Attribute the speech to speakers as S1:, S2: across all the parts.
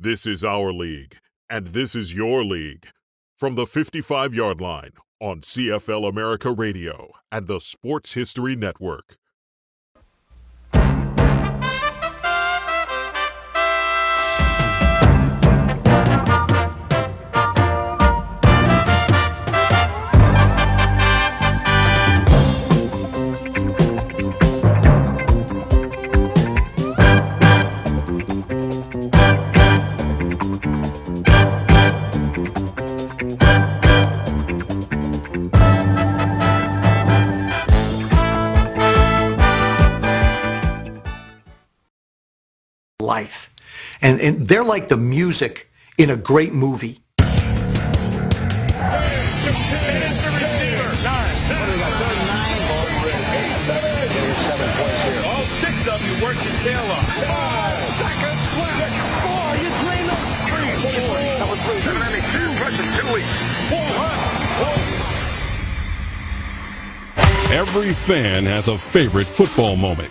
S1: This is our league, and this is your league. From the 55-yard line on CFL America Radio and the Sports History Network.
S2: Life. And they're like the music in a great movie.
S3: Work his tail off. 5 seconds left. 4. You drain up. 3, 4. That was 3. 7 enemy. 2. Russian 2 weeks. 4.
S4: Every fan has a favorite football moment.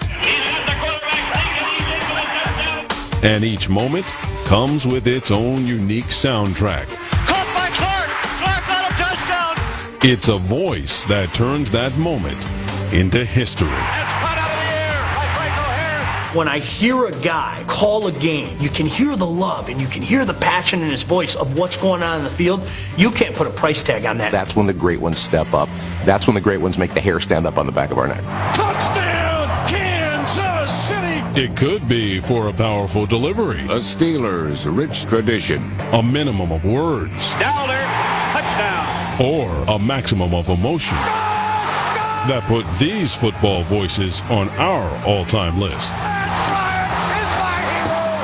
S4: And each moment comes with its own unique soundtrack.
S3: Caught by Clark. Clark got a touchdown.
S4: It's a voice that turns that moment into history.
S2: When I hear a guy call a game, you can hear the love and you can hear the passion in his voice of what's going on in the field. You can't put a price tag on that.
S5: That's when the great ones step up. That's when the great ones make the hair stand up on the back of our neck.
S3: Touchdown, Kansas City!
S4: It could be for a powerful delivery.
S6: A Steelers' rich tradition.
S4: A minimum of words.
S3: Dowler, touchdown.
S4: Or a maximum of emotion. That put these football voices on our all-time list.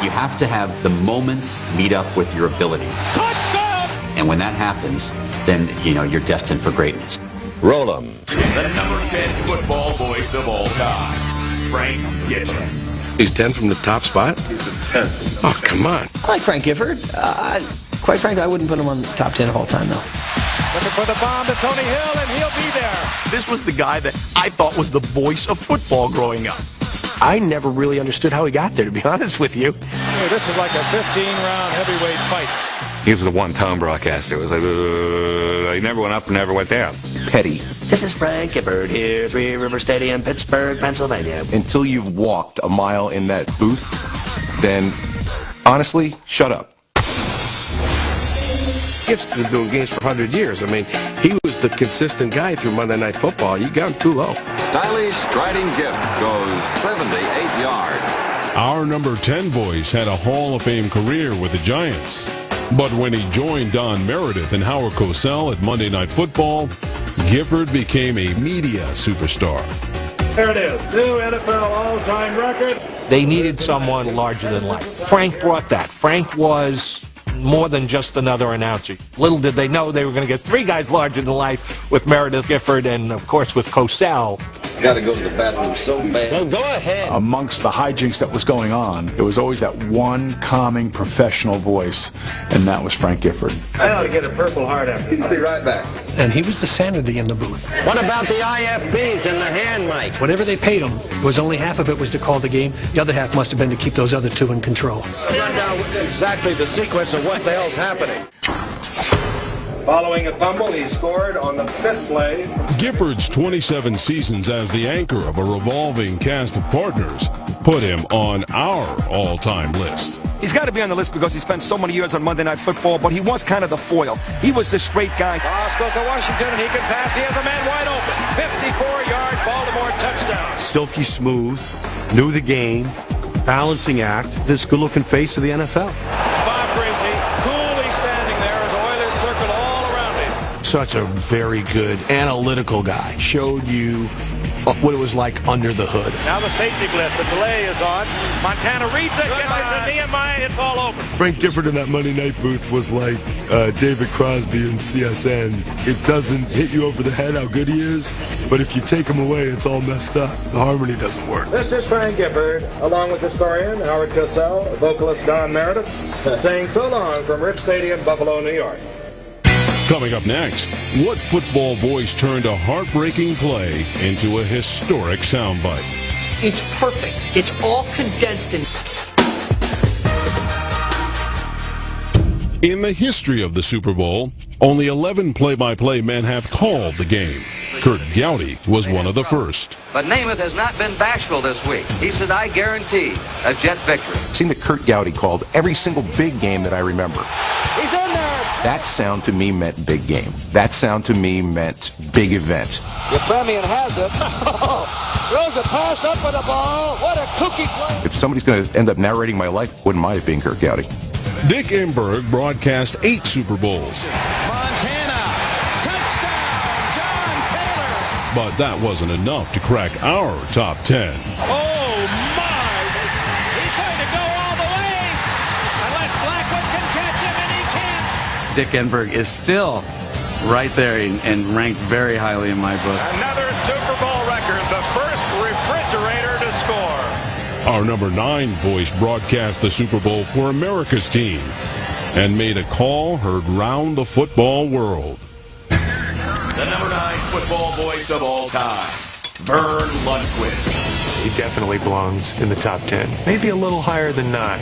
S7: You have to have the moments meet up with your ability.
S3: Touchdown!
S7: And when that happens, then, you're destined for greatness.
S6: Roll 'em.
S8: The number 10 football voice of all time, Frank Gifford.
S9: He's 10 from the top spot?
S8: He's a 10.
S9: Oh, come on.
S10: I like Frank Gifford. Quite frankly, I wouldn't put him on the top 10 of all time, though.
S3: Looking for the bomb to Tony Hill, and he'll be there.
S2: This was the guy that I thought was the voice of football growing up. I never really understood how he got there, to be honest with you.
S3: Hey, this is like a 15-round heavyweight fight.
S9: He was the one-tone broadcaster. It was like, he never went up and never went down.
S5: Petty.
S10: This is Frank Gifford here, Three River Stadium, Pittsburgh, Pennsylvania.
S5: Until you've walked a mile in that booth, then honestly, shut up.
S9: Gift's been doing games for 100 years. I mean, he was the consistent guy through Monday Night Football. You got him too low.
S6: Stylish striding Gift goes 78 yards.
S4: Our number 10 voice had a Hall of Fame career with the Giants. But when he joined Don Meredith and Howard Cosell at Monday Night Football, Gifford became a media superstar.
S3: There it is, new NFL all-time record.
S2: They needed someone larger than life. Frank brought that. Frank was more than just another announcer. Little did they know they were going to get 3 guys larger than life with Meredith Gifford and, of course, with Cosell.
S6: Got to go to the bathroom so bad.
S10: Well, go ahead.
S11: Amongst the hijinks that was going on, there was always that one calming professional voice, and that was Frank Gifford.
S3: I ought to get a Purple Heart after this.
S6: I'll be right back.
S2: And he was the sanity in the booth.
S10: What about the IFBs and the hand mic?
S12: Whatever they paid him, was only half of it was to call the game. The other half must have been to keep those other 2 in control.
S3: Run down exactly the sequence of what the hell's happening. Following a fumble, he scored on the 5th play.
S4: Gifford's 27 seasons as the anchor of a revolving cast of partners put him on our all-time list.
S13: He's got to be on the list because he spent so many years on Monday Night Football, but he was kind of the foil. He was the straight guy.
S3: Toss goes to Washington, and he can pass. He has a man wide open. 54-yard Baltimore touchdown.
S9: Silky smooth, knew the game, balancing act, this good-looking face of the NFL.
S3: Bob Greasy, coolly standing there as Oilers circle all around him.
S2: Such a very good analytical guy. Showed you what it was like under the hood.
S3: Now the safety blitz. A delay is on. Montana reads it. Gets it to Nehemiah. It's all over.
S14: Frank Gifford in that Monday night booth was like David Crosby in CSN. It doesn't hit you over the head how good he is, but if you take him away, it's all messed up. The harmony doesn't work.
S3: This is Frank Gifford, along with historian Howard Cosell, vocalist Don Meredith, saying so long from Rich Stadium, Buffalo, New York.
S4: Coming up next, what football voice turned a heartbreaking play into a historic soundbite?
S10: It's perfect. It's all condensed in...
S4: In the history of the Super Bowl, only 11 play-by-play men have called the game. Curt Gowdy was one of the first.
S15: But Namath has not been bashful this week. He said, I guarantee a Jet victory.
S5: Seeing that Curt Gowdy called every single big game that I remember.
S15: He's in there.
S5: That sound to me meant big game. That sound to me meant big event.
S15: Yepremian has it. Throws a pass up for the ball. What a kooky play.
S5: If somebody's going to end up narrating my life, wouldn't mind it being Curt Gowdy.
S4: Dick Enberg broadcast 8 Super Bowls.
S3: Montana, touchdown, John Taylor.
S4: But that wasn't enough to crack our top 10.
S3: Oh, my. He's going to go all the way. Unless Blackwood can catch him, and he can't.
S16: Dick Enberg is still right there and ranked very highly in my book.
S8: Another Super Bowl record, the first refrigerator to score.
S4: Our number 9 voice broadcast the Super Bowl for America's team and made a call heard round the football world.
S8: The number 9 football voice of all time, Vern Lundquist.
S9: He definitely belongs in the top 10. Maybe a little higher than 9.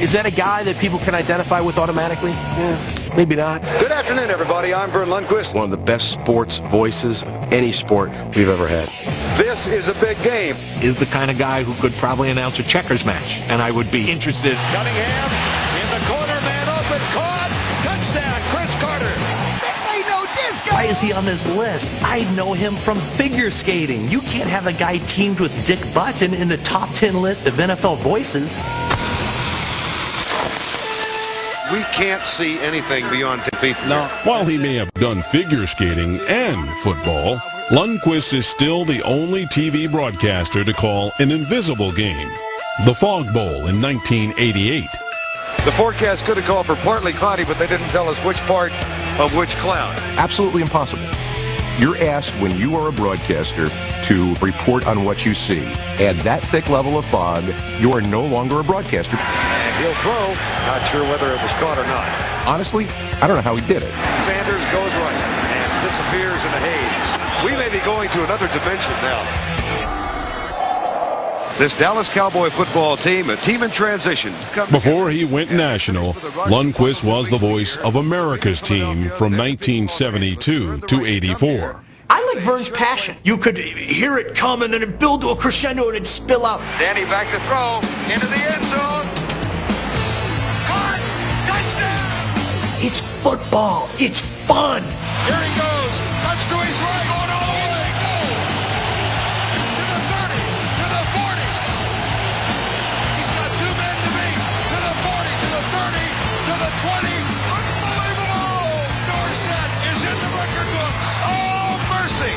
S10: Is that a guy that people can identify with automatically? Yeah, maybe not.
S17: Good afternoon, everybody. I'm Vern Lundquist.
S9: One of the best sports voices of any sport we've ever had.
S17: This is a big game.
S2: Is the kind of guy who could probably announce a checkers match, and I would be interested.
S17: Cunningham in the corner, man open, caught, touchdown, Chris Carter.
S10: This ain't no disco.
S18: Why is he on this list? I know him from figure skating. You can't have a guy teamed with Dick Button in the top 10 list of NFL voices.
S17: We can't see anything beyond 10 feet from here.
S4: While he may have done figure skating and football, Lundquist is still the only TV broadcaster to call an invisible game, the Fog Bowl in 1988.
S17: The forecast could have called for partly cloudy, but they didn't tell us which part of which cloud.
S5: Absolutely impossible. You're asked when you are a broadcaster to report on what you see. Add that thick level of fog, you are no longer a broadcaster.
S17: And he'll throw. Not sure whether it was caught or not.
S5: Honestly, I don't know how he did it.
S17: Sanders goes right and disappears in the haze. We may be going to another dimension now. This Dallas Cowboy football team, a team in transition.
S4: Before he went national, Lundquist was the voice of America's team from 1972 to 84.
S10: I like Vern's passion.
S18: You could hear it come and then it build to a crescendo and it'd spill out.
S17: Danny back to throw into the end zone. Caught! Touchdown!
S18: It's football. It's fun.
S17: Here he goes. Cuts to his right. Going all the way. Go! To the 30. To the 40. He's got 2 men to beat. To the 40. To the 30. To the 20. Unbelievable! Dorsett is in the record books. Oh, mercy!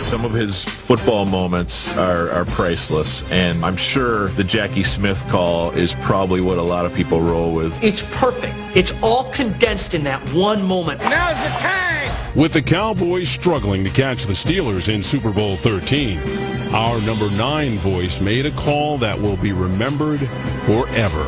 S19: Some of his football moments are priceless, and I'm sure the Jackie Smith call is probably what a lot of people roll with.
S18: It's perfect. It's all condensed in that one moment.
S3: Now's the time.
S4: With the Cowboys struggling to catch the Steelers in Super Bowl 13, our number 9 voice made a call that will be remembered forever.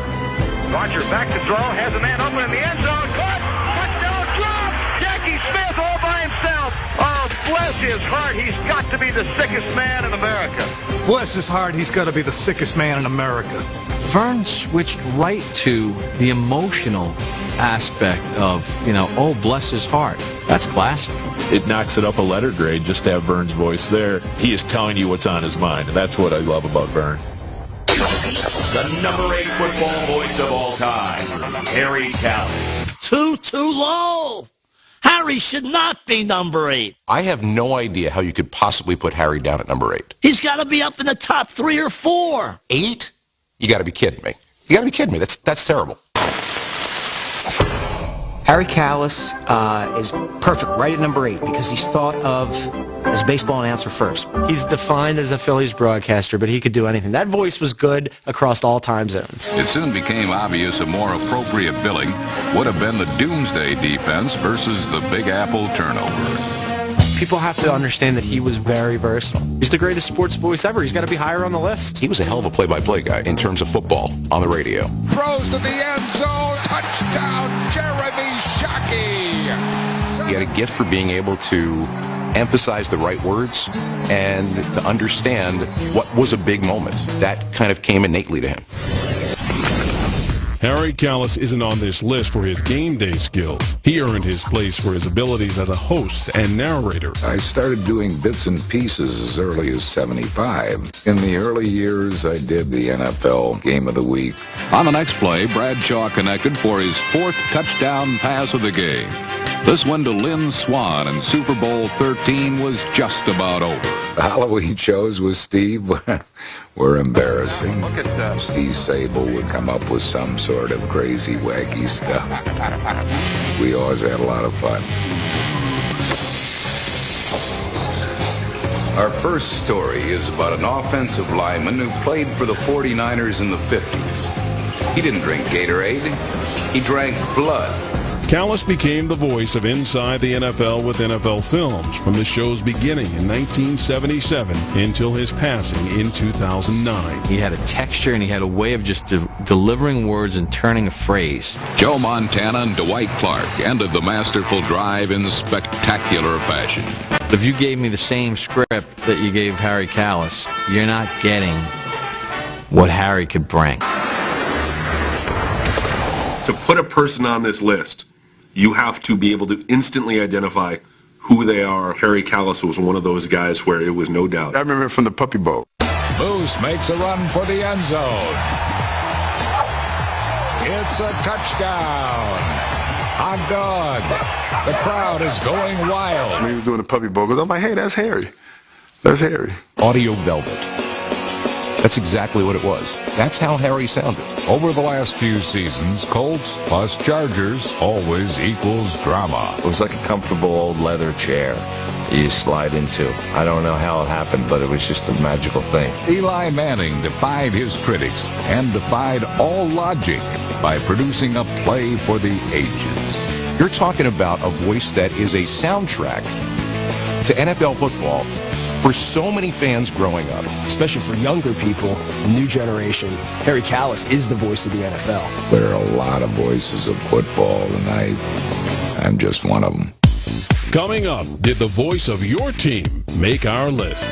S8: Rodgers back to throw, has a man open in the end zone. Caught! Touchdown drop! Jackie Smith all by himself. Oh, bless his heart. He's got to be the sickest man in America.
S12: Bless his heart, he's got to be the sickest man in America.
S16: Vern switched right to the emotional aspect of, oh, bless his heart. That's classic.
S19: It knocks it up a letter grade just to have Vern's voice there. He is telling you what's on his mind, and that's what I love about Vern.
S8: The number 8 football voice of all time, Harry Kalas.
S18: Too low. Harry should not be number 8.
S5: I have no idea how you could possibly put Harry down at number 8.
S18: He's got to be up in the top 3 or 4.
S5: 8? You got to be kidding me. You got to be kidding me. That's terrible.
S10: Harry Kalas is perfect right at number 8 because he's thought of as a baseball announcer first.
S16: He's defined as a Phillies broadcaster, but he could do anything. That voice was good across all time zones.
S6: It soon became obvious a more appropriate billing would have been the Doomsday defense versus the Big Apple turnover.
S16: People have to understand that he was very versatile. He's the greatest sports voice ever. He's got to be higher on the list.
S5: He was a hell of a play-by-play guy in terms of football on the radio.
S17: Throws to the end zone. Touchdown, Jeremy Shockey.
S5: He had a gift for being able to emphasize the right words and to understand what was a big moment. That kind of came innately to him.
S4: Harry Kalas isn't on this list for his game day skills. He earned his place for his abilities as a host and narrator.
S20: I started doing bits and pieces as early as 75. In the early years, I did the NFL Game of the Week.
S6: On the next play, Bradshaw connected for his 4th touchdown pass of the game. This one to Lynn Swann in Super Bowl 13 was just about over.
S20: The Halloween shows with Steve were embarrassing.
S6: Look at
S20: Steve Sable would come up with some sort of crazy, wacky stuff. We always had a lot of fun. Our first story is about an offensive lineman who played for the 49ers in the 50s. He didn't drink Gatorade. He drank blood.
S4: Kalas became the voice of Inside the NFL with NFL Films from the show's beginning in 1977 until his passing in 2009.
S16: He had a texture and he had a way of just delivering words and turning a phrase.
S6: Joe Montana and Dwight Clark ended the masterful drive in spectacular fashion.
S16: If you gave me the same script that you gave Harry Kalas, you're not getting what Harry could bring.
S21: To put a person on this list, you have to be able to instantly identify who they are. Harry Kalas was one of those guys where it was no doubt.
S14: I remember from the Puppy Bowl.
S22: Moose makes a run for the end zone. It's a touchdown. Hot dog. The crowd is going wild.
S14: When he was doing the Puppy Bowl, because I'm like, hey, that's Harry. That's Harry.
S5: Audio Velvet. That's exactly what it was. That's how Harry sounded.
S22: Over the last few seasons, Colts plus Chargers always equals drama.
S23: It was like a comfortable old leather chair you slide into. I don't know how it happened, but it was just a magical thing.
S22: Eli Manning defied his critics and defied all logic by producing a play for the ages.
S5: You're talking about a voice that is a soundtrack to NFL football for so many fans growing up.
S24: Especially for younger people, the new generation, Harry Kalas is the voice of the NFL.
S20: There are a lot of voices of football, and I'm just one of them.
S4: Coming up, did the voice of your team make our list?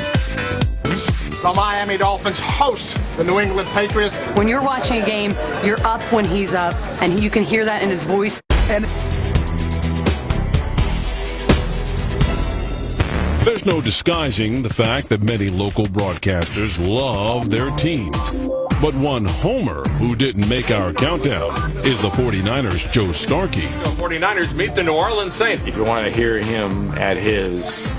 S15: The Miami Dolphins host the New England Patriots.
S25: When you're watching a game, you're up when he's up, and you can hear that in his voice. And
S4: there's no disguising the fact that many local broadcasters love their teams. But one homer who didn't make our countdown is the 49ers' Joe Starkey.
S26: The 49ers meet the New Orleans Saints.
S9: If you want to hear him at his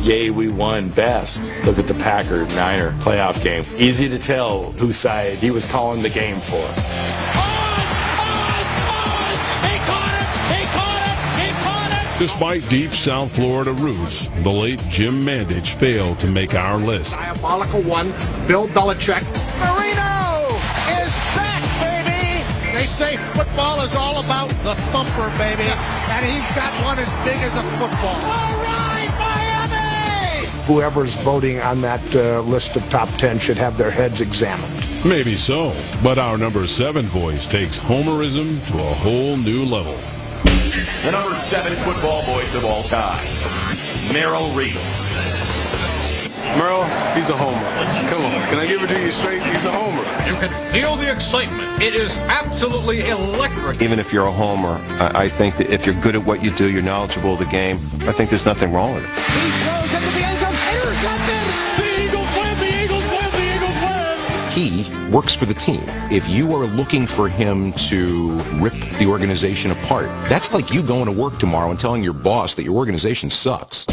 S9: yay we won best, look at the Packers-Niner playoff game. Easy to tell whose side he was calling the game for.
S4: Despite deep South Florida roots, the late Jim Mandich failed to make our list.
S15: Diabolical one, Bill Belichick. Marino is back, baby! They say football is all about the thumper, baby. And he's got one as big as a football. All right, Miami!
S27: Whoever's voting on that list of top 10 should have their heads examined.
S4: Maybe so, but our number 7 voice takes homerism to a whole new level.
S28: The number 7 football voice of all time, Merrill Reese.
S9: Merrill, he's a homer. Come on, can I give it to you straight? He's a homer.
S29: You can feel the excitement. It is absolutely electric.
S30: Even if you're a homer, I think that if you're good at what you do, you're knowledgeable of the game, I think there's nothing wrong with it.
S17: He throws into the end zone. Intercepted. The Eagles win. The Eagles win. The Eagles win.
S5: He works for the team. If you are looking for him to rip the organization apart, that's like you going to work tomorrow and telling your boss that your organization sucks.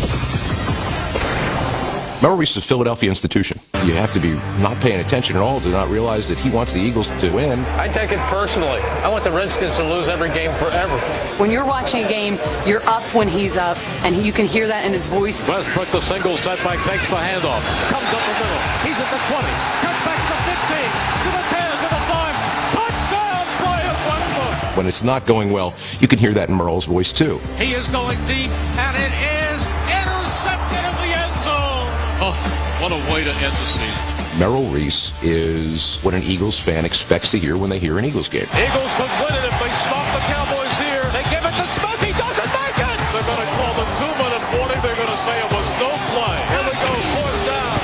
S5: Merrill Reese is a Philadelphia institution. You have to be not paying attention at all to not realize that he wants the Eagles to win.
S29: I take it personally. I want the Redskins to lose every game forever.
S25: when you're watching a game, you're up when he's up, and you can hear that in his voice.
S29: Westbrook, the single setback, takes the handoff, comes up the middle. He's at the 20, cuts back to the 15, to the 10, to the 5. Touchdown, Brian Westbrook.
S5: When it's not going well, you can hear that in Merle's voice too.
S29: He is going deep, and it is intercepted in the end zone. Oh, what a way to end the season.
S5: Merrill Reese is what an Eagles fan expects to hear when they hear an Eagles game.
S29: Eagles could win it if they stop the Cowboys here. They give it to Smith. He doesn't make it. They're going to call the 2-minute warning. They're going to say it was no play. Here we go, fourth down.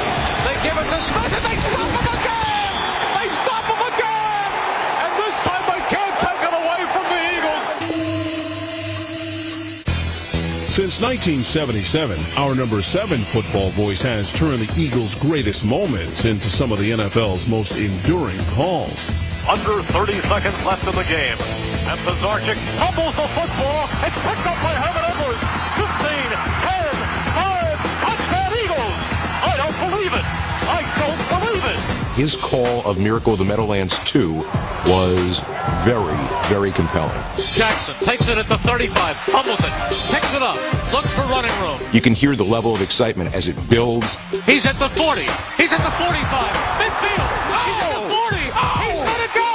S29: They give it to Smith, and they stop him again. They stop him again. And this time they can't
S4: Since 1977, our number 7 football voice has turned the Eagles' greatest moments into some of the NFL's most enduring calls.
S29: Under 30 seconds left in the game. And Pizarczyk fumbles the football. It's picked up by Herman Edwards. 15, 10, 5, touchdown Eagles. I don't believe it. I don't believe it.
S5: His call of Miracle of the Meadowlands 2 was very, very compelling.
S29: Jackson takes it at the 35, fumbles it, picks it up, looks for running room.
S5: You can hear the level of excitement as it builds.
S29: He's at the 40. He's at the 45. Midfield. He's at the 40. He's going to go.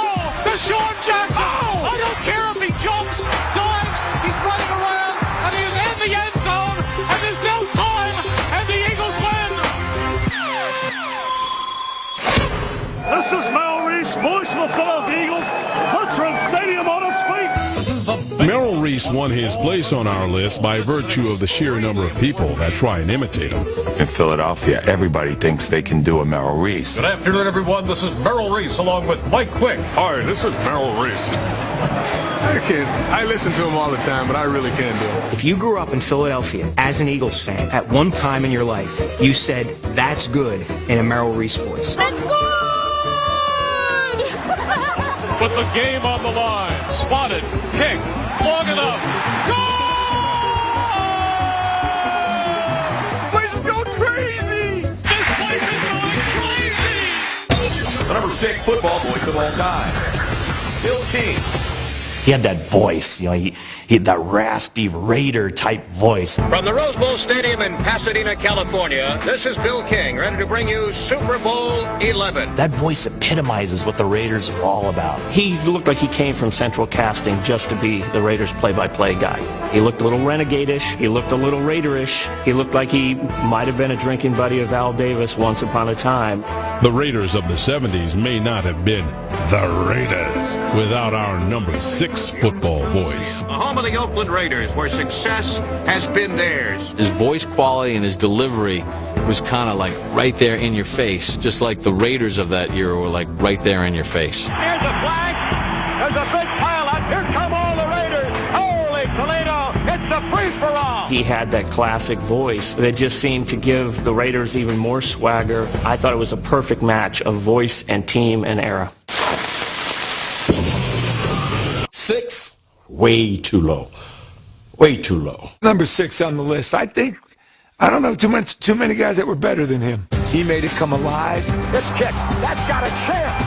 S29: Deshaun Jackson. I don't care if he jumps, dives. He's running around, and he is in the end zone, and there's no time, and the Eagles win. This is Merrill Reese, voice of the Philadelphia Eagles. Hutchins Stadium on his feet.
S4: Merrill Reese won his place on our list by virtue of the sheer number of people that try and imitate him.
S1: In Philadelphia, everybody thinks they can do a Merrill Reese.
S29: Good afternoon, everyone. This is Merrill Reese along with Mike Quick.
S2: Hi, this is Merrill Reese. I listen to him all the time, but I really can't do it.
S10: If you grew up in Philadelphia as an Eagles fan, at one time in your life, you said, "That's good," in a Merrill Reese voice.
S29: That's good! With the game on the line, spotted, kick, long enough, goal! Place is going crazy! This place is going crazy!
S28: The number 6 football voice of all time, Bill King.
S3: He had that voice, he had that raspy Raider type voice.
S15: From the Rose Bowl Stadium in Pasadena, California, this is Bill King, ready to bring you Super Bowl 11.
S3: That voice epitomizes what the Raiders are all about.
S7: He looked like he came from Central Casting just to be the Raiders play-by-play guy. He looked a little renegade-ish. He looked a little Raiderish. He looked like he might have been a drinking buddy of Al Davis once upon a time.
S4: The Raiders of the 70s may not have been the Raiders without our number 6 football voice.
S15: The home of the Oakland Raiders, where success has been theirs.
S16: His voice quality and his delivery was kind of like right there in your face, just like the Raiders of that era were like right there in your face.
S29: Here's a flag. There's a big pile out. Here come all the Raiders. Holy Toledo. It's a free-for-all.
S7: He had that classic voice that just seemed to give the Raiders even more swagger. I thought it was a perfect match of voice and team and era.
S3: 6, way too low. Way too low.
S8: Number 6 on the list. I don't know too many guys that were better than him. He made it come alive.
S15: This kick, that's got a chance.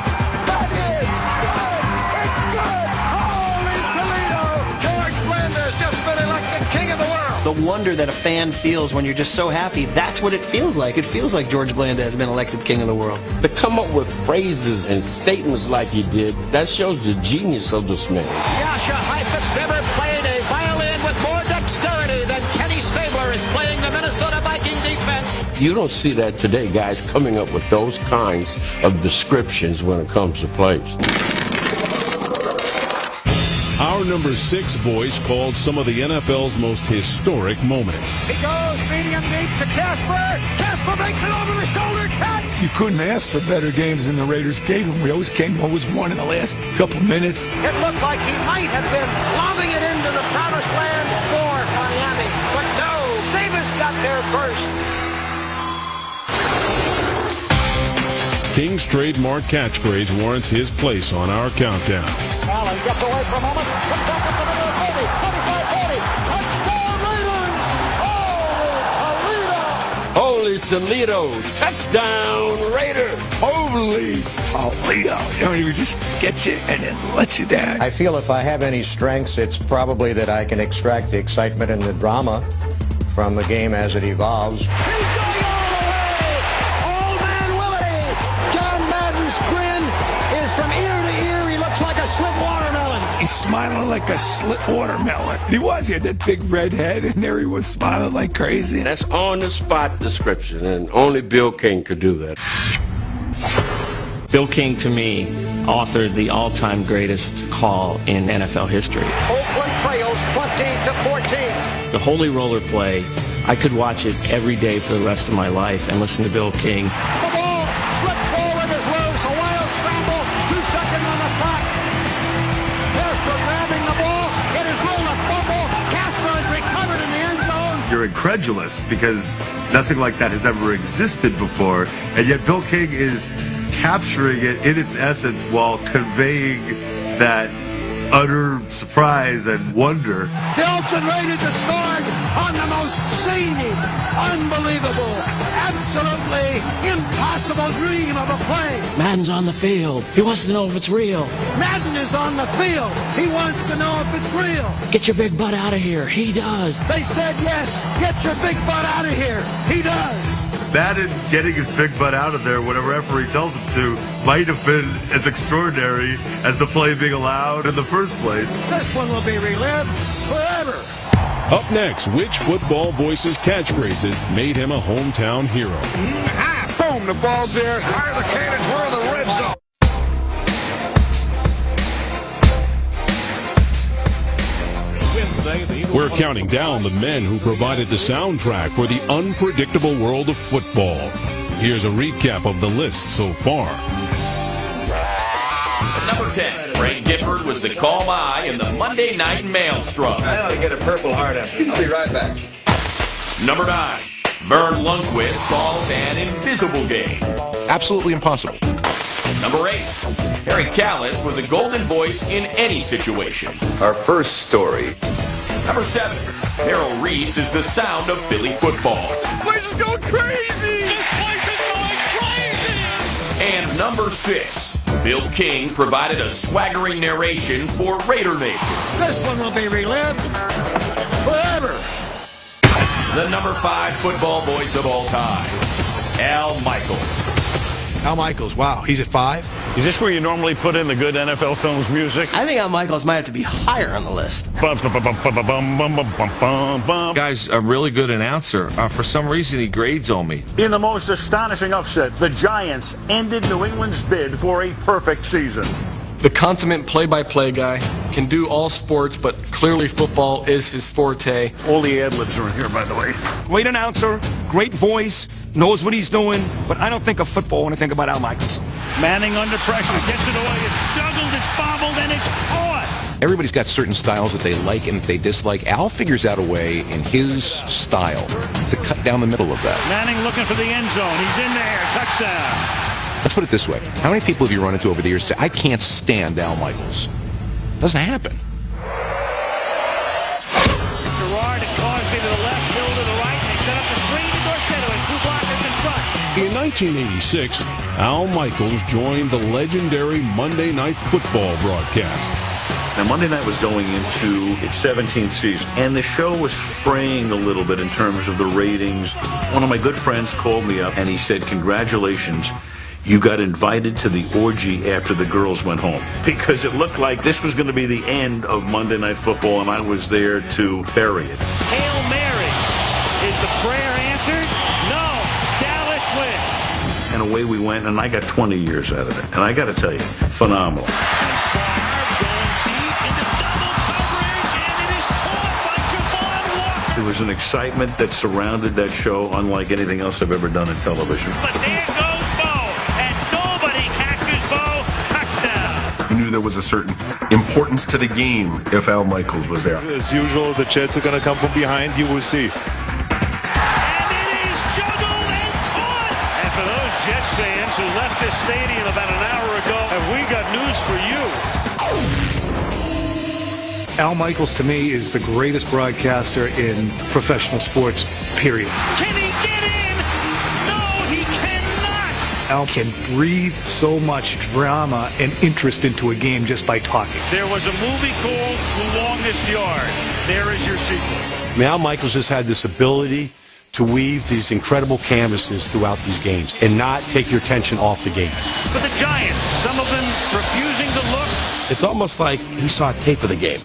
S15: That is good. It's good. Holy Toledo. George Blanders just been elected king of the world.
S11: The wonder that a fan feels when you're just so happy, that's what it feels like. It feels like George Blanda has been elected king of the world.
S23: To come up with phrases and statements like he did, that shows the genius of this man.
S15: Yasha Heifetz never played a violin with more dexterity than Kenny Stabler is playing the Minnesota Viking defense.
S23: You don't see that today, guys coming up with those kinds of descriptions when it comes to plays.
S4: Our number 6 voice called some of the NFL's most historic moments.
S15: He goes medium deep to Casper. Casper makes it over the shoulder. Catch.
S8: You couldn't ask for better games than the Raiders gave him. We always won in the last couple minutes.
S15: It looked like he might have been lobbing it into the promised land for Miami. But no, Davis got there first.
S4: King's trademark catchphrase warrants his place on our countdown.
S15: Allen gets away for a moment. Comes back up to the middle of 40. 25-40. Touchdown Raiders.
S3: Holy Toledo. Touchdown Raiders.
S8: Holy Toledo. He would just get you and then let you down.
S12: I feel if I have any strengths, it's probably that I can extract the excitement and the drama from the game as it evolves.
S15: He's going all the way. Old Man Willie. John Madden's grin is from ear to ear. He looks like a slit watermelon.
S8: He's smiling like a slit watermelon. He had that big red head, and there he was smiling like crazy.
S23: That's on-the-spot description, and only Bill King could do that.
S7: Bill King, to me, authored the all-time greatest call in NFL history.
S15: Oakland trails 20-14.
S7: The Holy Roller play, I could watch it every day for the rest of my life and listen to Bill King.
S15: The ball flipped forward is loose. A wild scramble. 2 seconds on the clock. Casper grabbing the ball. It is ruled a fumble. Casper is recovered in the end zone.
S6: you're incredulous because nothing like that has ever existed before. And yet Bill King is capturing it in its essence while conveying that utter surprise and wonder.
S15: The Oakland Raiders have scored on the most zany, unbelievable, absolutely impossible dream of a play.
S7: Madden's on the field. He wants to know if it's real.
S15: Madden is on the field. He wants to know if it's real.
S7: Get your big butt out of here. He does.
S15: They said yes. Get your big butt out of here. He does.
S6: Madden getting his big butt out of there, whatever referee tells him to, might have been as extraordinary as the play being allowed in the first place.
S15: This one will be relived forever.
S4: Up next, which football voice's catchphrases made him a hometown hero?
S15: Boom, the ball's there. Fire the cannons. We're in the red zone.
S4: We're counting down the men who provided the soundtrack for the unpredictable world of football. Here's a recap of the list so far.
S28: Number 10, Ray Gifford was the calm eye in the Monday Night Maelstrom.
S13: I ought to get a Purple Heart after. I'll be right back.
S28: Number 9, Vern Lundquist calls an invisible game.
S5: Absolutely impossible.
S28: Number 8, Harry Callis was a golden voice in any situation.
S23: Our first story.
S28: Number 7, Merrill Reese is the sound of Philly football.
S29: This place is going crazy! This place is going crazy!
S28: And number 6, Bill King provided a swaggering narration for Raider Nation.
S15: This one will be relived forever.
S28: The number 5 football voice of all time, Al Michaels.
S14: Al Michaels, wow, he's at 5?
S18: Is this where you normally put in the good NFL Films music?
S11: I think Al Michaels might have to be higher on the list.
S23: Guy's a really good announcer. For some reason, he grades on me.
S18: In the most astonishing upset, the Giants ended New England's bid for a perfect season.
S19: The consummate play-by-play guy, can do all sports, but clearly football is his forte.
S18: All the ad-libs are in here, by the way.
S20: Great announcer, great voice, knows what he's doing, but I don't think of football when I think about Al Michaels.
S18: Manning under pressure, gets it away, it's juggled, it's bobbled, and it's caught.
S5: Everybody's got certain styles that they like and that they dislike. Al figures out a way in his style to cut down the middle of that.
S18: Manning looking for the end zone. He's in there. Touchdown.
S5: Let's put it this way. How many people have you run into over the years say, I can't stand Al Michaels? Doesn't happen.
S29: Gerard and Cosby to the left, Hill to the right. They set up the screen to Dorsetto has 2 blockers in front.
S4: In 1986, Al Michaels joined the legendary Monday Night Football broadcast.
S18: Now, Monday Night was going into its 17th season, and the show was fraying a little bit in terms of the ratings. One of my good friends called me up, and he said, congratulations, you got invited to the orgy after the girls went home. Because it looked like this was going to be the end of Monday Night Football, and I was there to bury it.
S29: Hail Mary. Is the prayer answered? No. Dallas wins.
S18: And away we went, and I got 20 years out of it. And I got to tell you, phenomenal. There was an excitement that surrounded that show unlike anything else I've ever done in television.
S29: But there goes Bo, and nobody catches Bo. Touchdown.
S6: I knew there was a certain importance to the game if Al Michaels was there.
S18: As usual, the Jets are going to come from behind. You will see.
S29: And it is juggled and caught.
S18: And for those Jets fans who left this stadium about an hour ago, have we got news for you?
S27: Al Michaels, to me, is the greatest broadcaster in professional sports, period.
S29: Can he get in? No, he cannot.
S27: Al can breathe so much drama and interest into a game just by talking.
S18: There was a movie called The Longest Yard. There is your sequel.
S14: Al Michaels has had this ability to weave these incredible canvases throughout these games and not take your attention off the game.
S29: But the Giants, some of them refusing to look.
S14: It's almost like he saw tape of the game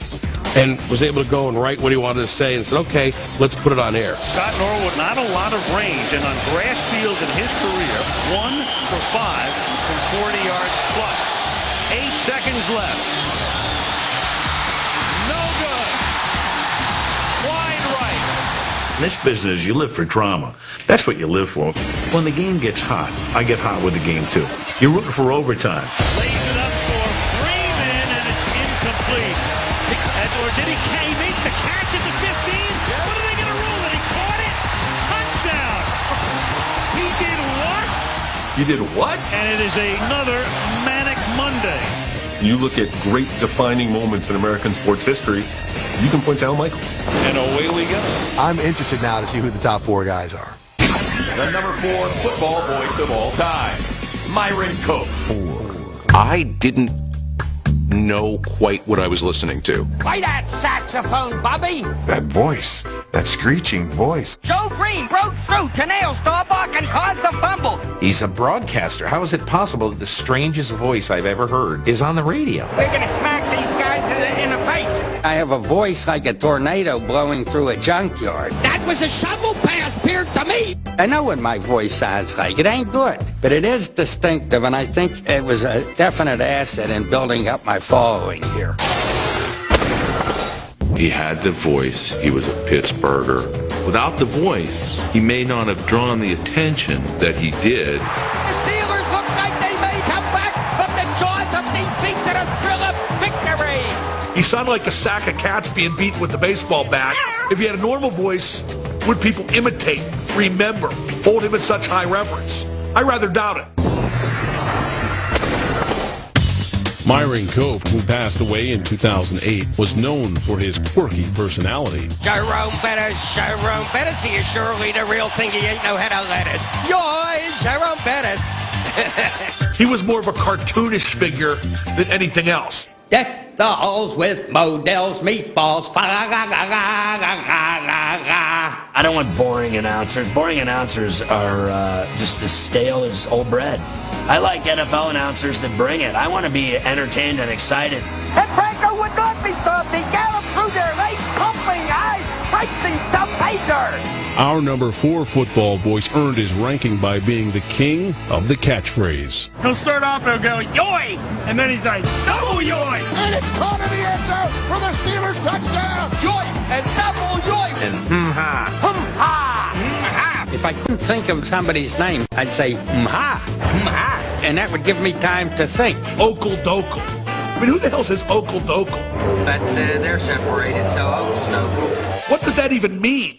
S14: and was able to go and write what he wanted to say and said, okay, let's put it on air.
S18: Scott Norwood, not a lot of range, and on grass fields in his career, 1 for 5 from 40 yards plus. 8 seconds left. No good. Wide right. In this business, you live for drama. That's what you live for. When the game gets hot, I get hot with the game too. You're rooting for overtime. Lays it up for Freeman, and it's incomplete. Or did he make the catch at the 15? What are they going to rule? That he caught
S1: You did what?
S29: And it is another Manic Monday.
S1: You look at great defining moments in American sports history, you can point to Al Michaels.
S29: And away we go.
S2: I'm interested now to see who the top 4 guys are.
S28: The number 4 football voice of all time, Myron Cope.
S5: I didn't know quite what I was listening to.
S9: Play that saxophone, Bobby.
S8: That voice, that screeching voice.
S9: Joe Green broke through to nail Staubach and caused the fumble.
S17: He's a broadcaster. How is it possible that the strangest voice I've ever heard is on the radio?
S9: We're going to smack these guys in the face. I have a voice like a tornado blowing through a junkyard. That was a shovel pass, appeared to me. I know what my voice sounds like. It ain't good, but it is distinctive, and I think it was a definite asset in building up my following here.
S21: He had the voice. He was a Pittsburgher. Without the voice, he may not have drawn the attention that he did.
S9: The Steelers look like they may come back from the jaws of defeat to the thrill of victory.
S22: He sounded like a sack of cats being beaten with the baseball bat. If he had a normal voice, would people imitate, remember, hold him in such high reverence? I rather doubt it.
S4: Myron Cope, who passed away in 2008, was known for his quirky personality.
S9: Jerome Bettis, he is surely the real thing. He ain't no head of lettuce. Yoy, Jerome Bettis.
S22: He was more of a cartoonish figure than anything else.
S9: Deck the halls with Modell's meatballs.
S3: I don't want boring announcers. Boring announcers are just as stale as old bread. I like NFL announcers that bring it. I want to be entertained and excited.
S9: And Franco would not be stopped. He galloped through their late pumping eyes, fighting the Pacers.
S4: Our number 4 football voice earned his ranking by being the king of the catchphrase.
S29: He'll start off and he'll go, yoy! And then he's like, double yoy!
S15: And it's caught in the end zone for the Steelers touchdown.
S9: Yoy! And double yoy!
S17: And ha.
S9: Ha! If I couldn't think of somebody's name, I'd say ha. And that would give me time to think.
S22: Okle Dokle. I mean, who the hell says Okle Dokle?
S9: But they're separated, so Okle Dokle.
S22: What does that even mean?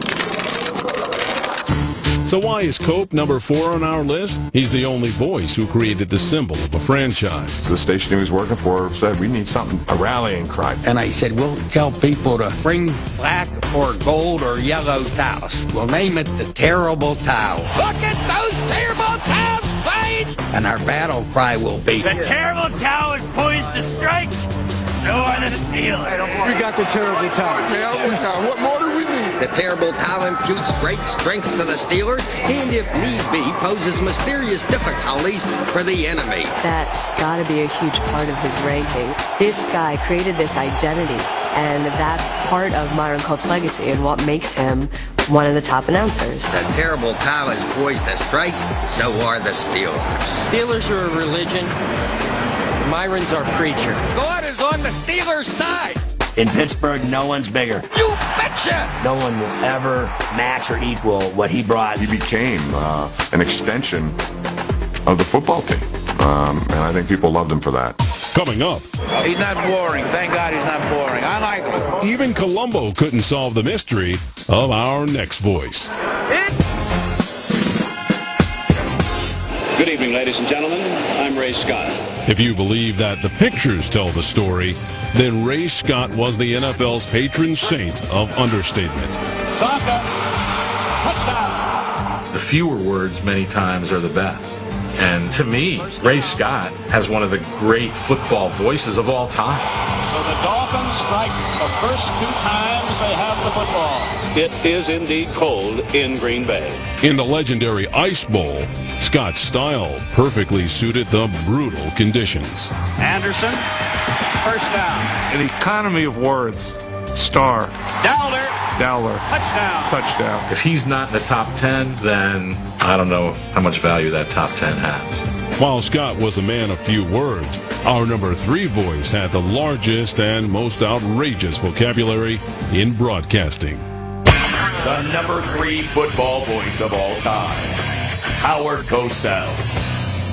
S4: So why is Cope number 4 on our list? He's the only voice who created the symbol of a franchise.
S5: The station he was working for said, we need something, a rallying cry.
S9: And I said, we'll tell people to bring black or gold or yellow towels. We'll name it the Terrible Towel. Look at those terrible towels, Wayne! And our battle cry will be,
S29: the Terrible Towel is poised to strike. So are the Steelers.
S2: We got the Terrible Towel.
S15: Terrible Towel. What more do we need?
S9: The Terrible Towel imputes great strength to the Steelers and, if need be, poses mysterious difficulties for the enemy.
S24: That's got to be a huge part of his ranking. This guy created this identity, and that's part of Myron Cope's legacy and what makes him one of the top announcers.
S9: The Terrible Towel is poised to strike, so are the Steelers.
S25: Steelers are a religion. Myron's our preacher.
S9: God is on the Steelers' side.
S3: In Pittsburgh, no one's bigger.
S9: You betcha!
S3: No one will ever match or equal what he brought.
S5: He became an extension of the football team. And I think people loved him for that.
S4: Coming up.
S29: He's not boring. Thank God he's not boring. I like him.
S4: Even Columbo couldn't solve the mystery of our next voice.
S26: Good evening, ladies and gentlemen. I'm Ray Scott.
S4: If you believe that the pictures tell the story, then Ray Scott was the NFL's patron saint of understatement.
S29: Touchdown.
S30: The fewer words many times are the best. And to me, Ray Scott has one of the great football voices of all time.
S29: So the Dolphins strike the first 2 times they have the football.
S26: It is indeed cold in Green Bay.
S4: In the legendary Ice Bowl, Scott's style perfectly suited the brutal conditions.
S29: Anderson, first down.
S8: An economy of words. Star.
S29: Dowler,
S8: touchdown.
S30: If he's not in the top 10, then I don't know how much value that top 10 has.
S4: While Scott was a man of few words, our number 3 voice had the largest and most outrageous vocabulary in broadcasting.
S28: The number 3 football voice of all time, Howard Cosell.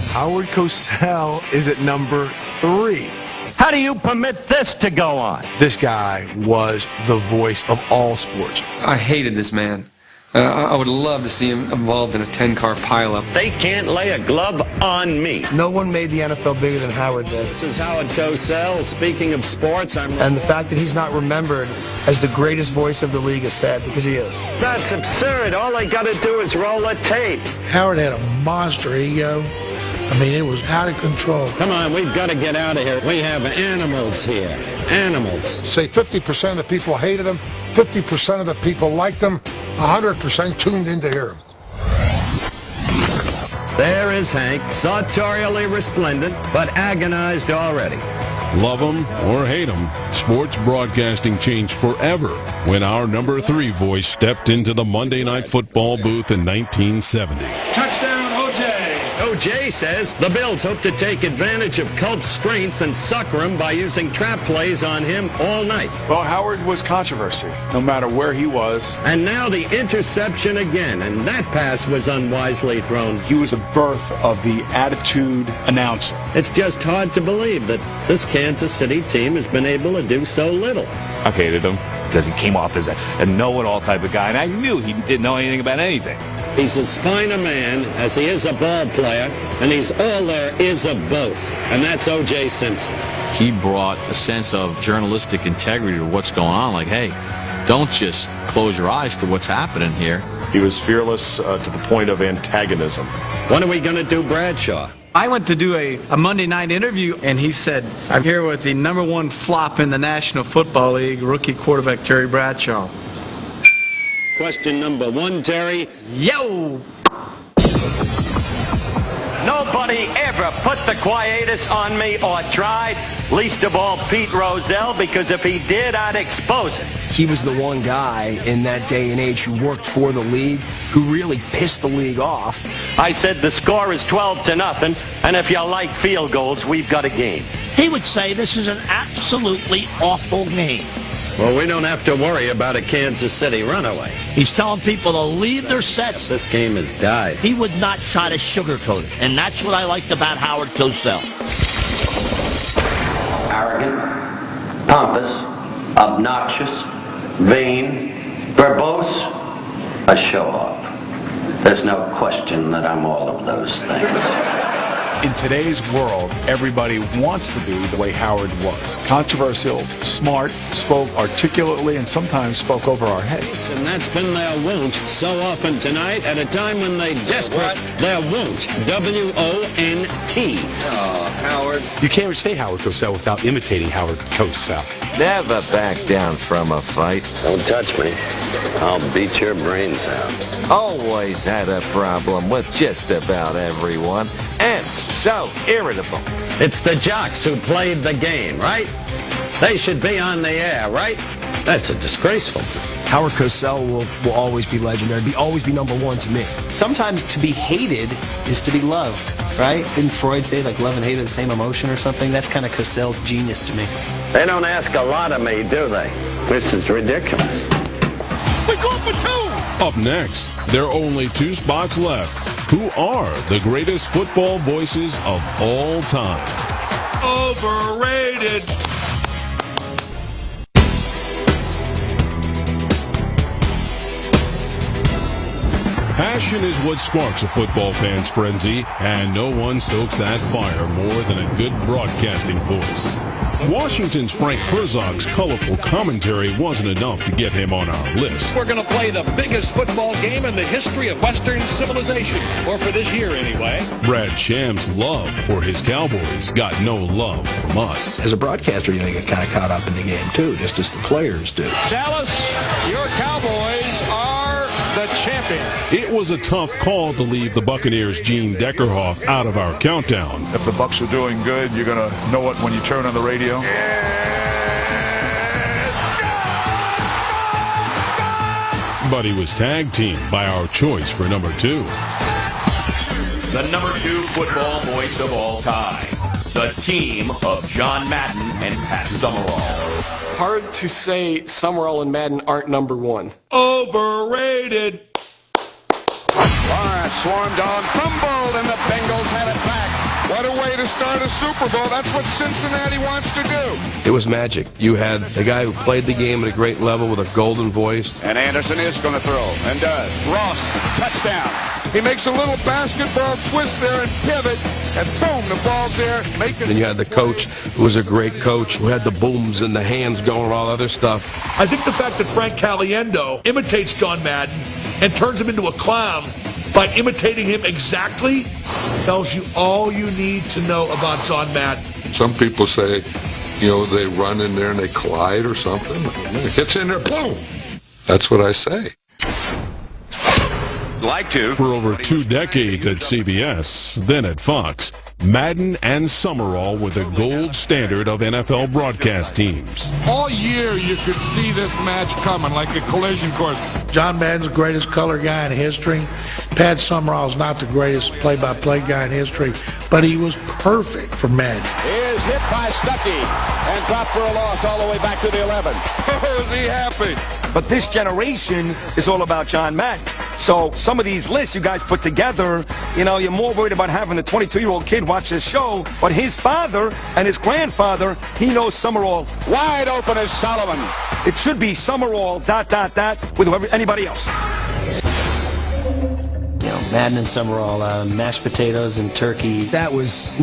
S8: Howard Cosell is at number 3.
S29: How do you permit this to go on?
S2: This guy was the voice of all sports.
S25: I hated this man.
S6: I would love to see him involved in a 10-car pileup.
S7: They can't lay a glove on me.
S2: No one made the NFL bigger than Howard did.
S7: This is Howard Cosell. Speaking of sports,
S2: And the fact that he's not remembered as the greatest voice of the league is sad, because he is.
S7: That's absurd. All they got to do is roll a tape.
S15: Howard had a monster ego. I mean, it was out of control.
S7: Come on, we've got to get out of here. We have animals here. Animals.
S10: Say 50% of the people hated him, 50% of the people liked him, 100% tuned in to hear him.
S7: There is Hank, sartorially resplendent, but agonized already.
S4: Love him or hate him, sports broadcasting changed forever when our number 3 voice stepped into the Monday Night Football booth in 1970.
S7: Touchdown, O.J. O.J. says the Bills hope to take advantage of Colt's strength and sucker him by using trap plays on him all night.
S8: Well, Howard was controversy, no matter where he was.
S7: And now the interception again, and that pass was unwisely thrown.
S8: He was the birth of the attitude announcer.
S7: It's just hard to believe that this Kansas City team has been able to do so little.
S11: I hated him because he came off as a know-it-all type of guy, and I knew he didn't know anything about anything.
S7: He's as fine a man as he is a ball player, and he's all there is of both, and that's O.J. Simpson.
S12: He brought a sense of journalistic integrity to what's going on. Like, hey, don't just close your eyes to what's happening here.
S1: He was fearless to the point of antagonism.
S7: When are we going to do Bradshaw?
S13: I went to do a Monday night interview, and he said, I'm here with the #1 flop in the National Football League, rookie quarterback Terry Bradshaw.
S7: Question number 1, Terry.
S13: Yo!
S7: Nobody ever put the quietus on me or tried, least of all Pete Rozelle, because if he did, I'd expose it.
S16: He was the one guy in that day and age who worked for the league, who really pissed the league off.
S7: I said the score is 12-0, and if you like field goals, we've got a game.
S15: He would say this is an absolutely awful game.
S7: Well, we don't have to worry about a Kansas City runaway.
S15: He's telling people to leave their sets.
S7: This game has died.
S15: He would not try to sugarcoat it, and that's what I liked about Howard Cosell.
S7: Arrogant, pompous, obnoxious, vain, verbose, a show-off. There's no question that I'm all of those things.
S8: In today's world, everybody wants to be the way Howard was. Controversial, smart, spoke articulately, and sometimes spoke over our heads.
S7: And that's been their wont so often tonight at a time when they desperate their wont. W-O-N-T.
S12: Oh, Howard.
S14: You can't say Howard Cosell without imitating Howard Cosell.
S12: Never back down from a fight.
S7: Don't touch me. I'll beat your brains out.
S12: Always had a problem with just about everyone. And so irritable.
S7: It's the jocks who played the game, right? They should be on the air, right? That's a disgraceful.
S16: Howard Cosell will always be legendary, always be #1 to me.
S19: Sometimes to be hated is to be loved, right? Didn't Freud say like love and hate are the same emotion or something? That's kind of Cosell's genius to me.
S7: They don't ask a lot of me, do they? This is ridiculous.
S15: We go for 2!
S4: Up next, there are only 2 spots left. Who are the greatest football voices of all time?
S22: Overrated.
S4: Passion is what sparks a football fan's frenzy, and no one stokes that fire more than a good broadcasting voice. Washington's Frank Herzog's colorful commentary wasn't enough to get him on our list.
S29: We're going to play the biggest football game in the history of Western civilization, or for this year anyway.
S4: Brad Sham's love for his Cowboys got no love from us.
S2: As a broadcaster, you get kind of caught up in the game, too, just as the players do.
S29: Dallas, your Cowboys are the champions.
S4: It was a tough call to leave the Buccaneers' Gene Deckerhoff out of our countdown.
S22: If the Bucs are doing good, you're going to know it when you turn on the radio.
S4: But he was tag teamed by our choice for #2.
S28: The #2 football voice of all time. The team of John Madden and Pat Summerall.
S6: Hard to say Summerall and Madden aren't #1.
S22: Overrated.
S15: Lawrence swarmed on, fumbled, and the Bengals had it back.
S3: What a way to start a Super Bowl. That's what Cincinnati wants to do.
S16: It was magic. You had a guy who played the game at a great level with a golden voice.
S3: And Anderson is going to throw, and does. Ross, touchdown. He makes a little basketball twist there and pivot, and boom, the ball's there.
S16: Then you had the coach, who was a great coach, who had the booms and the hands going and all other stuff.
S22: I think the fact that Frank Caliendo imitates John Madden and turns him into a clown by imitating him exactly tells you all you need to know about John Madden.
S1: Some people say, they run in there and they collide or something. It hits in there, boom. That's what I say.
S4: For over 2 decades at CBS, then at Fox, Madden and Summerall were the gold standard of NFL broadcast teams.
S3: All year you could see this match coming like a collision course.
S22: John Madden's the greatest color guy in history. Pat Summerall's not the greatest play-by-play guy in history, but he was perfect for Madden.
S3: He is hit by Stuckey and dropped for a loss all the way back to the 11. Oh, is he happy?
S5: But this generation is all about John Madden. So some of these lists you guys put together, you're more worried about having a 22-year-old kid watch this show, but his father and his grandfather, he knows Summerall.
S3: Wide open is Solomon.
S5: It should be Summerall, ... with anybody else.
S19: Madden and Summerall, mashed potatoes and turkey.
S16: That was,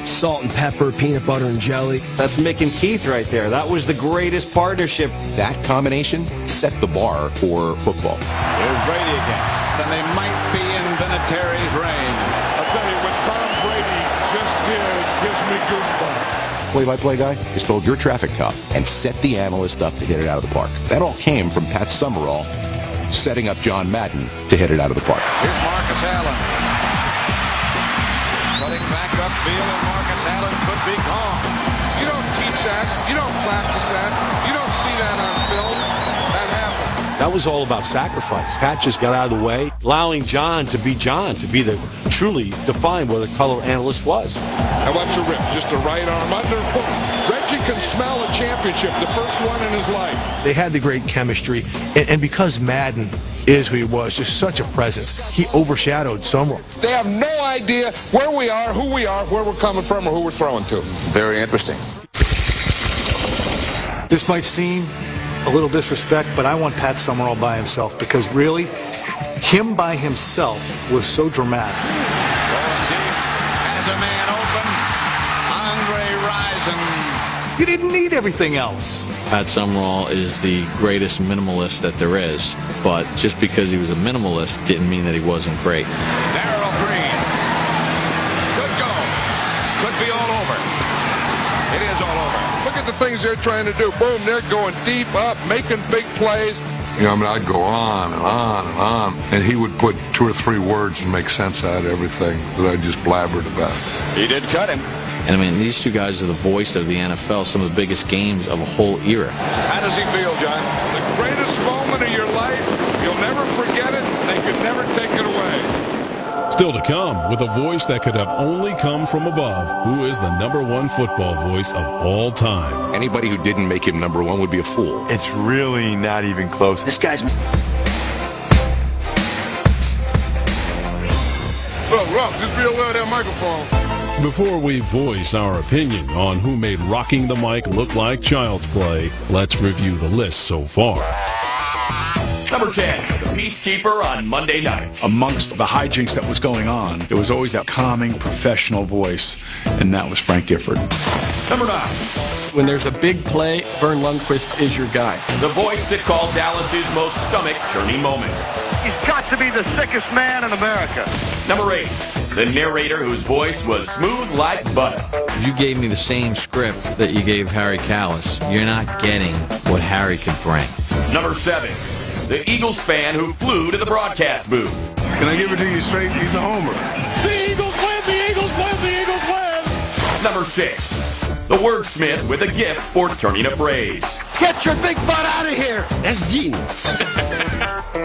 S16: salt and pepper, peanut butter and jelly.
S5: That's Mick and Keith right there. That was the greatest partnership.
S9: That combination set the bar for football.
S3: Here's Brady again. Then they might be in Vinatieri's reign. I'll tell you, what Tom Brady just did gives me goosebumps.
S9: Play-by-play guy is told your traffic cop and set the analyst up to hit it out of the park. That all came from Pat Summerall setting up John Madden to hit it out of the park.
S3: Here's Marcus Allen. Cutting back upfield, and Marcus Allen could be gone. You don't teach that. You don't practice that. You don't see that on film. That happens.
S14: That was all about sacrifice. Pat just got out of the way, allowing John, to be the truly define what a color analyst was.
S3: Now watch the rip. Just a right arm under. Reggie can smell a championship, the first one in his life.
S2: They had the great chemistry, and because Madden is who he was, just such a presence, he overshadowed Summerall.
S3: They have no idea where we are, who we are, where we're coming from, or who we're throwing to. Very interesting.
S22: This might seem a little disrespect, but I want Pat Summerall by himself because really, him by himself was so dramatic.
S3: Has a man open. Andre Rison.
S22: You didn't need everything else.
S12: Pat Summerall is the greatest minimalist that there is, but just because he was a minimalist didn't mean that he wasn't great.
S3: Darrell Green. Good goal. Could be all over. It is all over. Look at the things they're trying to do. Boom, they're going deep up, making big plays.
S1: I'd go on and on and on, and he would put 2 or 3 words and make sense out of everything that I just blabbered about.
S3: He did cut him.
S12: And these two guys are the voice of the NFL, some of the biggest games of a whole era.
S3: How does he feel, John? The greatest moment of your life. You'll never forget it. They could never take it away.
S4: Still to come, with a voice that could have only come from above, who is the #1 football voice of all time.
S9: Anybody who didn't make him #1 would be a fool.
S2: It's really not even close.
S5: This guy's...
S3: Look, Ruff, just be aware of that microphone.
S4: Before we voice our opinion on who made rocking the mic look like child's play, let's review the list so far.
S28: Number 10, the Peacekeeper on Monday night.
S8: Amongst the hijinks that was going on, there was always that calming, professional voice, and that was Frank Gifford.
S28: Number 9,
S6: When there's a big play, Vern Lundquist is your guy.
S28: the voice that called Dallas's most stomach-churning moment.
S15: He's got to be the sickest man in America.
S28: Number 8, the narrator whose voice was smooth like butter.
S12: If you gave me the same script that you gave Harry Callis, you're not getting what Harry could bring.
S28: Number 7, the Eagles fan who flew to the broadcast booth.
S3: Can I give it to you straight? He's a homer.
S29: The Eagles win! The Eagles win! The Eagles win!
S28: Number 6, the wordsmith with a gift for turning a phrase.
S15: Get your big butt out of here.
S16: That's genius.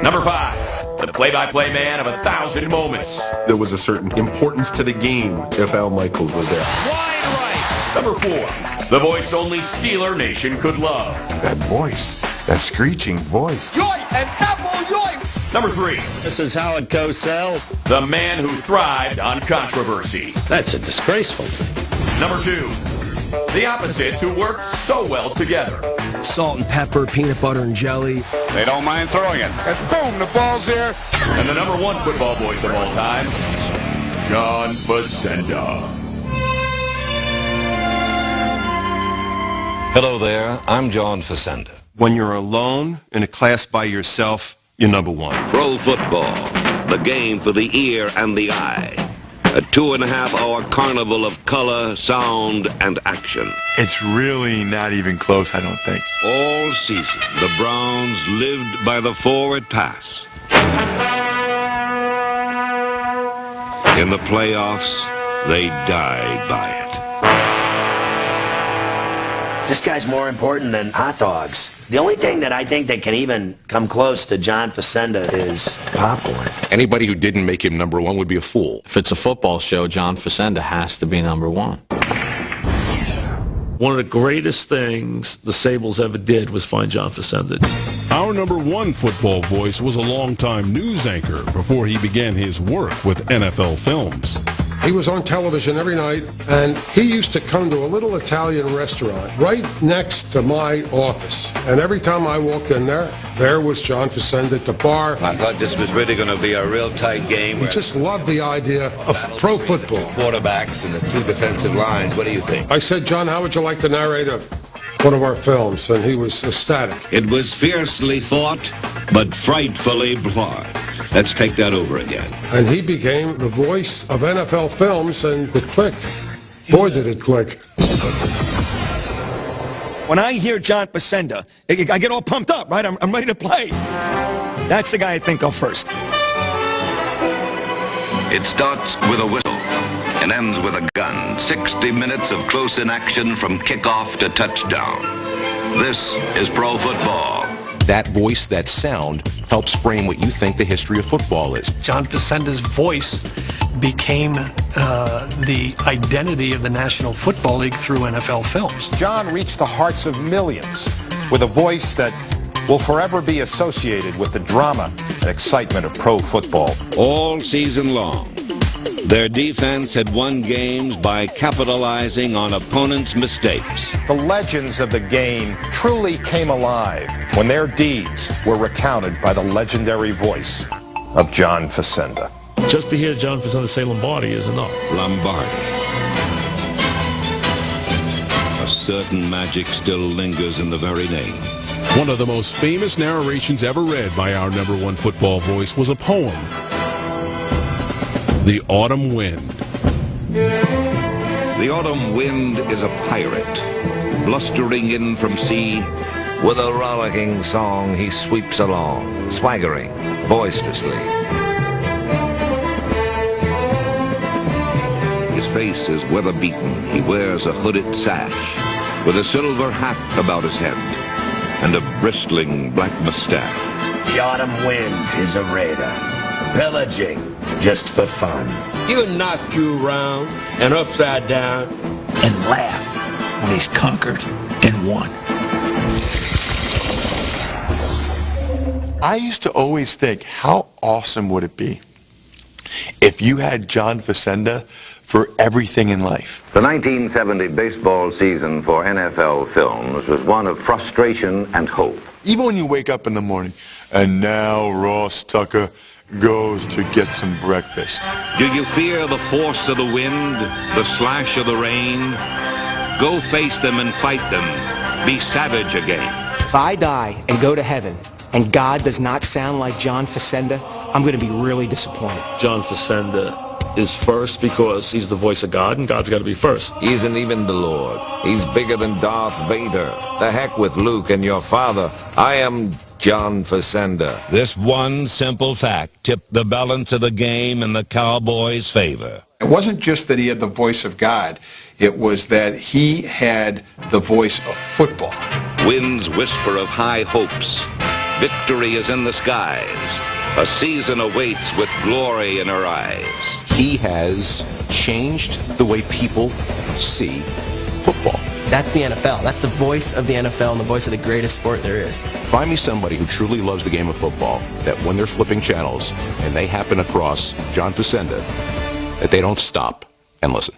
S28: Number 5, the play-by-play man of 1,000 moments.
S1: There was a certain importance to the game if Al Michaels was there.
S28: Wide right. Number 4, the voice only Steeler Nation could love.
S9: That voice, that screeching voice.
S15: Yoink and double yoink.
S28: Number 3.
S7: This is Howard Cosell.
S28: The man who thrived on controversy.
S7: That's a disgraceful thing.
S28: Number 2. The opposites who worked so well together.
S16: Salt and pepper, peanut butter and jelly.
S28: They don't mind throwing it. And boom, the ball's there. And the number 1 football voice of all time, John Facenda.
S17: Hello there, I'm John Facenda.
S18: When you're alone in a class by yourself, you're number 1.
S20: Pro football, the game for the ear and the eye. A 2.5-hour carnival of color, sound, and action.
S18: It's really not even close, I don't think.
S20: All season, the Browns lived by the forward pass. In the playoffs, they died by it.
S21: This guy's more important than hot dogs. The only thing that I think that can even come close to John Facenda is popcorn.
S9: Anybody who didn't make him number 1 would be a fool.
S12: If it's a football show, John Facenda has to be number 1.
S22: One of the greatest things the Sables ever did was find John Facenda.
S4: Our number 1 football voice was a longtime news anchor before he began his work with NFL Films.
S10: He was on television every night, and he used to come to a little Italian restaurant right next to my office. And every time I walked in there was John Facenda at the bar.
S20: I thought this was really going to be a real tight game.
S10: He just loved the idea of pro football.
S20: Quarterbacks and the 2 defensive lines. What do you think?
S10: I said, John, how would you like to narrate one of our films? And he was ecstatic.
S20: It was fiercely fought, but frightfully broad. Let's take that over again.
S10: And he became the voice of NFL Films, and it clicked. Boy, did it click.
S5: When I hear John Facenda, I get all pumped up, right? I'm ready to play. That's the guy I think of first.
S20: It starts with a whistle and ends with a gun. 60 minutes of close-in action from kickoff to touchdown. This is pro football.
S9: That voice, that sound, helps frame what you think the history of football is.
S23: John Facenda's voice became the identity of the National Football League through NFL Films.
S24: John reached the hearts of millions with a voice that will forever be associated with the drama and excitement of pro football.
S20: All season long, their defense had won games by capitalizing on opponents' mistakes.
S24: The legends of the game truly came alive when their deeds were recounted by the legendary voice of John Facenda.
S22: Just to hear John Facenda say Lombardi is enough.
S20: Lombardi. A certain magic still lingers in the very name.
S4: One of the most famous narrations ever read by our number 1 football voice was a poem, The Autumn Wind.
S20: The autumn wind is a pirate, blustering in from sea.
S25: With a rollicking song he sweeps along, swaggering boisterously.
S20: His face is weather-beaten. He wears a hooded sash with a silver hat about his head and a bristling black mustache.
S21: The autumn wind is a raider, pillaging just for fun.
S26: He'll knock you around and upside down
S27: and laugh when he's conquered and won.
S8: I used to always think, how awesome would it be if you had John Facenda for everything in life?
S20: The 1970 baseball season for NFL Films was one of frustration and hope.
S8: Even when you wake up in the morning, and now Ross Tucker goes to get some breakfast.
S20: Do you fear the force of the wind, the slash of the rain? Go face them and fight them. Be savage again.
S30: If I die and go to heaven, and God does not sound like John Facenda, I'm going to be really disappointed.
S22: John Facenda is first because he's the voice of God, and God's got to be first.
S25: He isn't even the Lord. He's bigger than Darth Vader. The heck with Luke and your father. I am John Facenda.
S20: This one simple fact tipped the balance of the game in the Cowboys' favor.
S31: It wasn't just that he had the voice of God. It was that he had the voice of football.
S20: Winds whisper of high hopes. Victory is in the skies. A season awaits with glory in her eyes.
S9: He has changed the way people see football.
S1: That's the NFL. That's the voice of the NFL and the voice of the greatest sport there is.
S9: Find me somebody who truly loves the game of football, that when they're flipping channels and they happen across John Facenda, that they don't stop and listen.